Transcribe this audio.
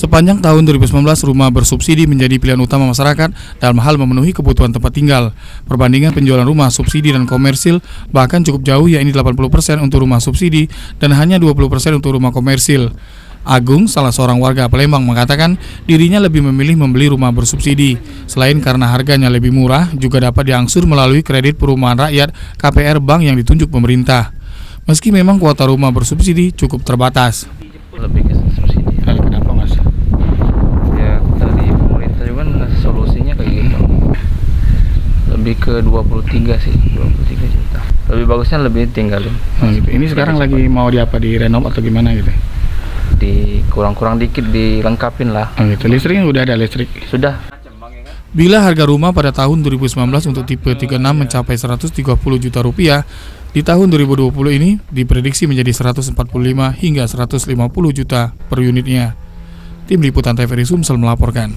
Sepanjang tahun 2019, rumah bersubsidi menjadi pilihan utama masyarakat dalam hal memenuhi kebutuhan tempat tinggal. Perbandingan penjualan rumah subsidi dan komersil bahkan cukup jauh, yakni 80% untuk rumah subsidi dan hanya 20% untuk rumah komersil. Agung, salah seorang warga Palembang, mengatakan dirinya lebih memilih membeli rumah bersubsidi. Selain karena harganya lebih murah, juga dapat diangsur melalui kredit perumahan rakyat KPR bank yang ditunjuk pemerintah. Meski memang kuota rumah bersubsidi cukup terbatas. Lebih ke subsidi. Kenapa, Mas? Ya dari pemerintah juga solusinya kayak gitu. Lebih ke 23 sih, 23 juta. Lebih bagusnya lebih tinggalin. Gitu. Ini sekarang lagi mau direnov atau gimana gitu? Kurang dikit dilengkapin lah. Gitu. Listriknya udah ada listrik? Sudah. Bila harga rumah pada tahun 2019 untuk tipe 36 mencapai 130 juta rupiah, di tahun 2020 ini diprediksi menjadi 145 hingga 150 juta per unitnya. Tim Liputan TVRI Sumsel melaporkan.